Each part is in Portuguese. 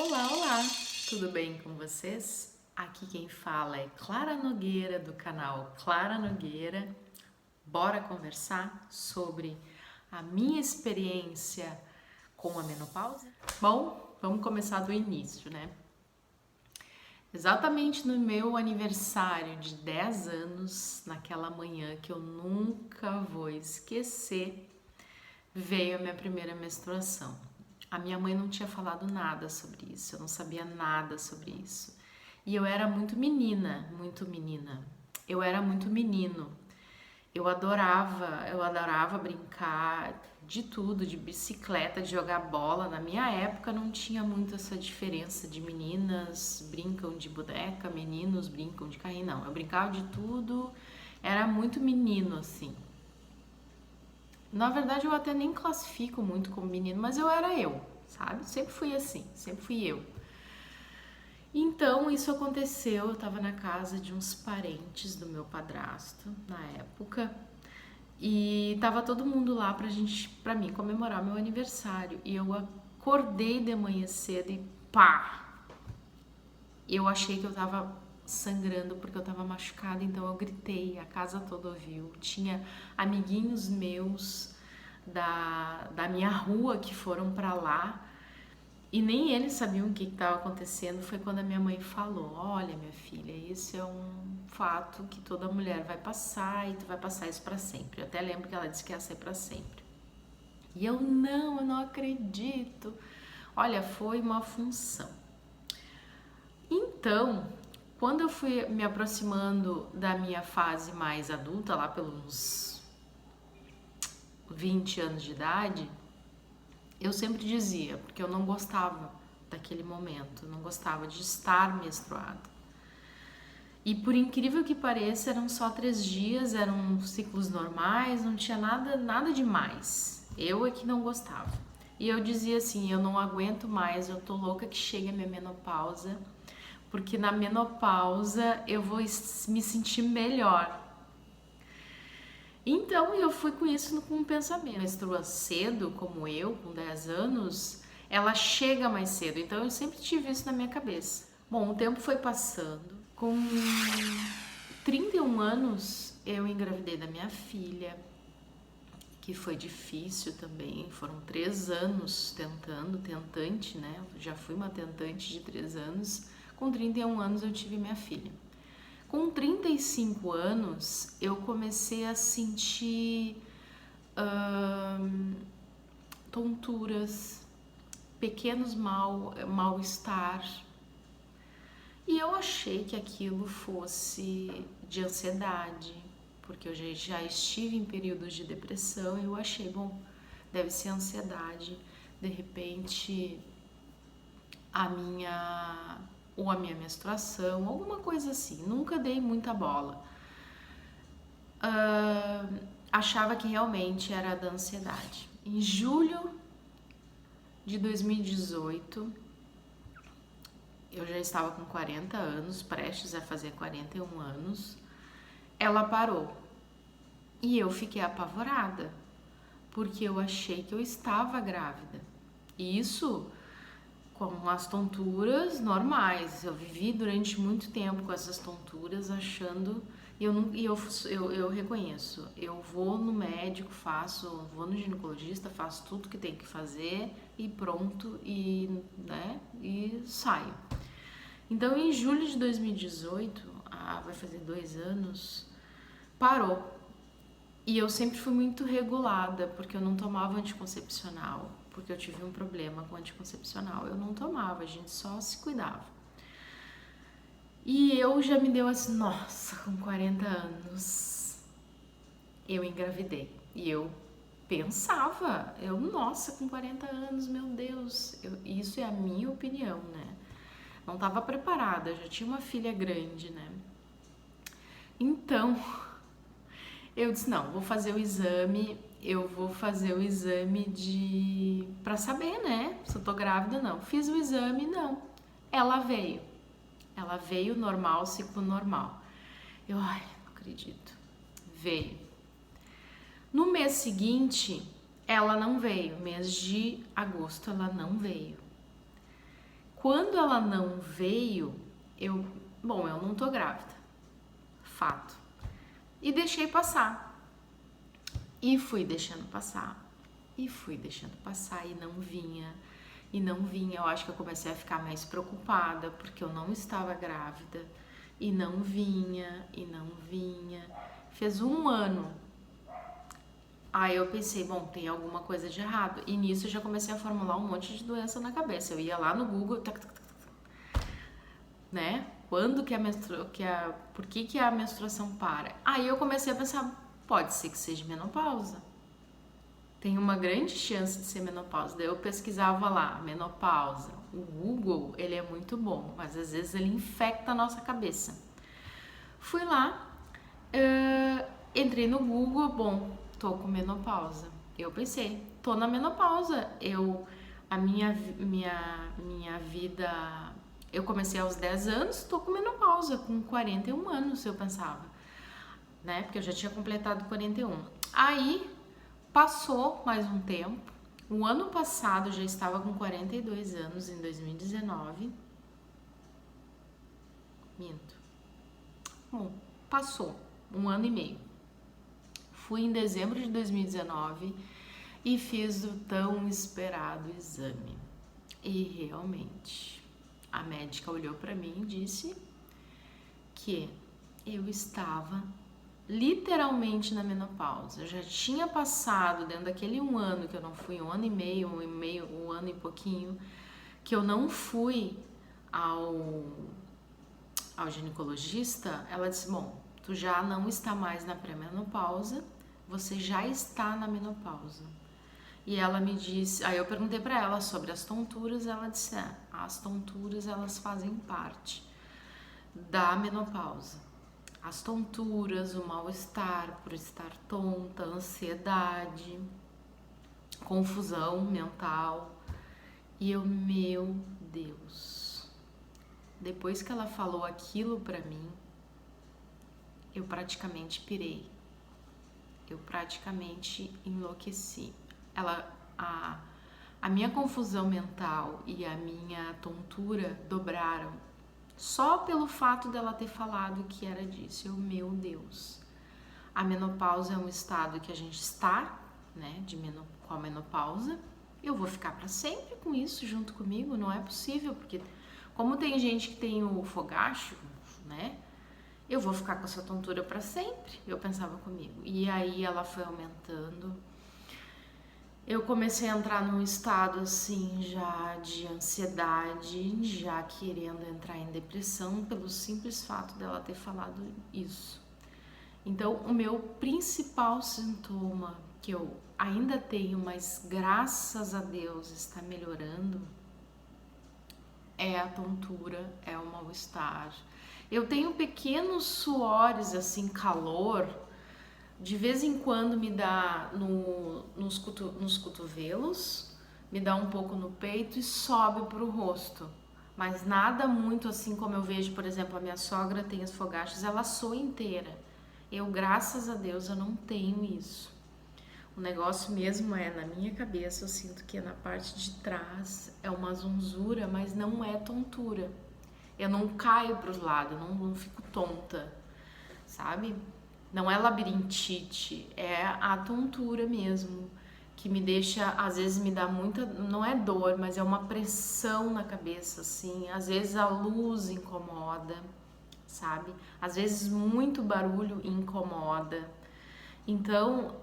Olá, olá! Tudo bem com vocês? Aqui quem fala é Clara Nogueira, do canal Clara Nogueira. Bora conversar sobre a minha experiência com a menopausa? Bom, vamos começar do início, né? Exatamente no meu aniversário de 10 anos, naquela manhã que eu nunca vou esquecer, veio a minha primeira menstruação. A minha mãe não tinha falado nada sobre isso, eu não sabia nada sobre isso. E eu era muito menina, muito menina. Eu era muito menino. Eu adorava brincar de tudo, de bicicleta, de jogar bola. Na minha época não tinha muito essa diferença de meninas brincam de boneca, meninos brincam de carrinho, não. Eu brincava de tudo, era muito menino assim. Na verdade, eu até nem classifico muito como menino, mas eu era eu, sabe? Sempre fui assim, sempre fui eu. Então, isso aconteceu, eu tava na casa de uns parentes do meu padrasto, na época, e tava todo mundo lá pra mim comemorar meu aniversário. E eu acordei de manhã cedo e pá! Eu achei que eu tava sangrando porque eu tava machucada, então eu gritei, a casa toda ouviu. Tinha amiguinhos meus da minha rua que foram pra lá e nem eles sabiam o que estava acontecendo. Foi quando a minha mãe falou: Olha, minha filha, isso é um fato que toda mulher vai passar e tu vai passar isso pra sempre. Eu até lembro que ela disse que ia ser pra sempre. E eu não acredito. Olha, foi uma função. Então, quando eu fui me aproximando da minha fase mais adulta, lá pelos 20 anos de idade, eu sempre dizia, porque eu não gostava daquele momento, não gostava de estar menstruada. E por incrível que pareça, eram só 3 dias, eram ciclos normais, não tinha nada demais. Eu é que não gostava. E eu dizia assim, eu não aguento mais, eu tô louca que chegue a minha menopausa, porque na menopausa eu vou me sentir melhor. Então eu fui com isso com um pensamento. Menstrua cedo, como eu, com 10 anos, ela chega mais cedo. Então eu sempre tive isso na minha cabeça. Bom, o tempo foi passando. Com 31 anos eu engravidei da minha filha, que foi difícil também. Foram 3 anos tentante, né? Eu já fui uma tentante de 3 anos. Com 31 anos eu tive minha filha. Com 35 anos, eu comecei a sentir tonturas, pequenos mal-estar. E eu achei que aquilo fosse de ansiedade, porque eu já estive em períodos de depressão e eu achei, bom, deve ser ansiedade. De repente, a minha menstruação, alguma coisa assim. Nunca dei muita bola. Achava que realmente era da ansiedade. Em julho de 2018, eu já estava com 40 anos, prestes a fazer 41 anos, ela parou. E eu fiquei apavorada, porque eu achei que eu estava grávida. E isso com as tonturas normais. Eu vivi durante muito tempo com essas tonturas, achando. Eu reconheço. Eu vou no médico, vou no ginecologista, faço tudo que tem que fazer e pronto, e saio. Então, em julho de 2018, vai fazer 2 anos, parou. E eu sempre fui muito regulada, porque eu não tomava anticoncepcional, porque eu tive um problema com anticoncepcional. Eu não tomava, a gente só se cuidava. E eu já me deu assim, nossa, com 40 anos, eu engravidei. E eu pensava, nossa, com 40 anos, meu Deus, isso é a minha opinião, né? Não estava preparada, já tinha uma filha grande, né? Então, eu disse, não, vou fazer o exame pra saber, né, se eu tô grávida ou não. Fiz o exame, não. Ela veio normal, ciclo normal. Ai, não acredito. Veio. No mês seguinte, ela não veio. Mês de agosto, ela não veio. Quando ela não veio, eu não tô grávida, fato. E deixei passar. E fui deixando passar. E fui deixando passar e não vinha. E não vinha. Eu acho que eu comecei a ficar mais preocupada porque eu não estava grávida. E não vinha, e não vinha. Fez 1 ano. Aí eu pensei, bom, tem alguma coisa de errado. E nisso eu já comecei a formular um monte de doença na cabeça. Eu ia lá no Google, né? Quando que por que a menstruação para? Aí eu comecei a pensar, pode ser que seja menopausa. Tem uma grande chance de ser menopausa. Daí eu pesquisava lá, menopausa. O Google, ele é muito bom, mas às vezes ele infecta a nossa cabeça. Fui lá, entrei no Google, bom, tô com menopausa. Eu pensei, tô na menopausa. A minha vida, eu comecei aos 10 anos, tô com menopausa, com 41 anos, eu pensava, né? Porque eu já tinha completado 41. Aí, passou mais um tempo. O ano passado eu já estava com 42 anos, em 2019. Minto. Bom, passou 1 ano e meio. Fui em dezembro de 2019 e fiz o tão esperado exame. E realmente, a médica olhou para mim e disse que eu estava literalmente na menopausa. Eu já tinha passado, dentro daquele 1 ano que eu não fui, 1 ano e meio, 1 ano e pouquinho, que eu não fui ao ginecologista. Ela disse, bom, tu já não está mais na pré-menopausa, você já está na menopausa. E ela me disse, aí eu perguntei para ela sobre as tonturas, ela disse, as tonturas elas fazem parte da menopausa. As tonturas, o mal-estar por estar tonta, ansiedade, confusão mental. E eu, meu Deus, depois que ela falou aquilo pra mim, eu praticamente pirei. Eu praticamente enlouqueci. A minha confusão mental e a minha tontura dobraram. Só pelo fato dela ter falado que era disso. Meu Deus. A menopausa é um estado que a gente está, né, com a menopausa. Eu vou ficar para sempre com isso junto comigo? Não é possível, porque como tem gente que tem o fogacho, né, eu vou ficar com essa tontura para sempre. Eu pensava comigo. E aí ela foi aumentando. Eu comecei a entrar num estado assim já de ansiedade, já querendo entrar em depressão pelo simples fato dela ter falado isso. Então, o meu principal sintoma que eu ainda tenho, mas graças a Deus está melhorando, é a tontura, é o mal-estar. Eu tenho pequenos suores, assim, calor. De vez em quando me dá nos cotovelos, me dá um pouco no peito e sobe pro rosto. Mas nada muito assim como eu vejo, por exemplo, a minha sogra tem as fogachas, ela soa inteira. Eu, graças a Deus, eu não tenho isso. O negócio mesmo é na minha cabeça, eu sinto que é na parte de trás, é uma zonzura, mas não é tontura. Eu não caio pros lados, não fico tonta, sabe? Não é labirintite, é a tontura mesmo, que me deixa, às vezes me dá muita, não é dor, mas é uma pressão na cabeça, assim. Às vezes a luz incomoda, sabe? Às vezes muito barulho incomoda. Então,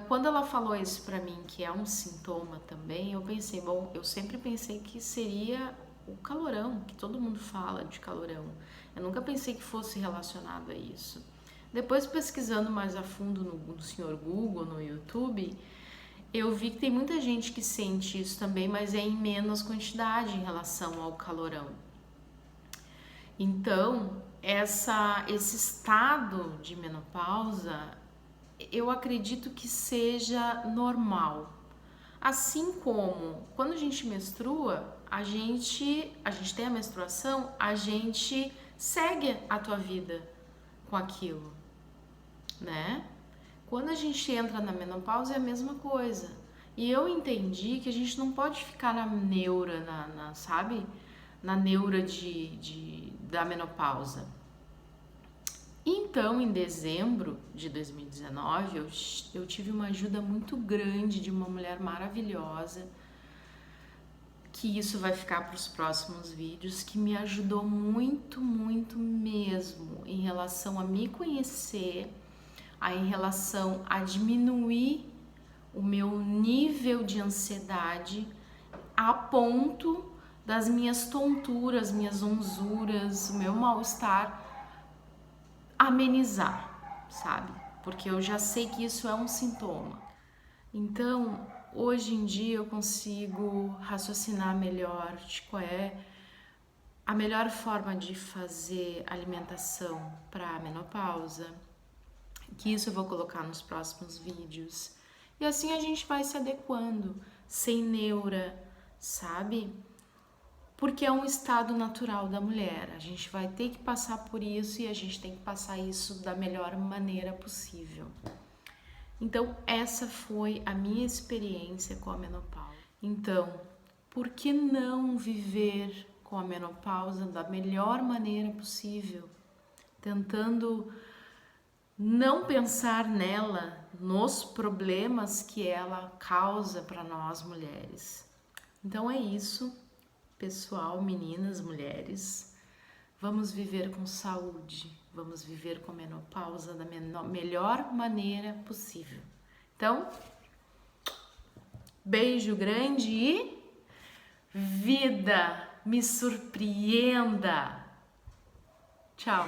quando ela falou isso pra mim, que é um sintoma também, eu pensei, bom, eu sempre pensei que seria o calorão, que todo mundo fala de calorão. Eu nunca pensei que fosse relacionado a isso. Depois, pesquisando mais a fundo no senhor Google, no YouTube, eu vi que tem muita gente que sente isso também, mas é em menos quantidade em relação ao calorão. Então, esse estado de menopausa, eu acredito que seja normal. Assim como quando a gente menstrua, a gente tem a menstruação, a gente segue a tua vida com aquilo, né? Quando a gente entra na menopausa é a mesma coisa. E eu entendi que a gente não pode ficar na neura, sabe? Na neura da menopausa. Então, em dezembro de 2019, eu tive uma ajuda muito grande de uma mulher maravilhosa, que isso vai ficar para os próximos vídeos, que me ajudou muito, muito mesmo em relação a me conhecer, em relação a diminuir o meu nível de ansiedade a ponto das minhas tonturas, minhas onzuras, o meu mal-estar amenizar, sabe? Porque eu já sei que isso é um sintoma. Então, hoje em dia eu consigo raciocinar melhor de qual é a melhor forma de fazer alimentação para a menopausa, que isso eu vou colocar nos próximos vídeos. E assim a gente vai se adequando, sem neura, sabe? Porque é um estado natural da mulher. A gente vai ter que passar por isso e a gente tem que passar isso da melhor maneira possível. Então, essa foi a minha experiência com a menopausa. Então, por que não viver com a menopausa da melhor maneira possível? Tentando não pensar nela, nos problemas que ela causa para nós mulheres. Então é isso, pessoal, meninas, mulheres. Vamos viver com saúde, vamos viver com a menopausa da melhor maneira possível. Então, beijo grande e vida me surpreenda. Tchau.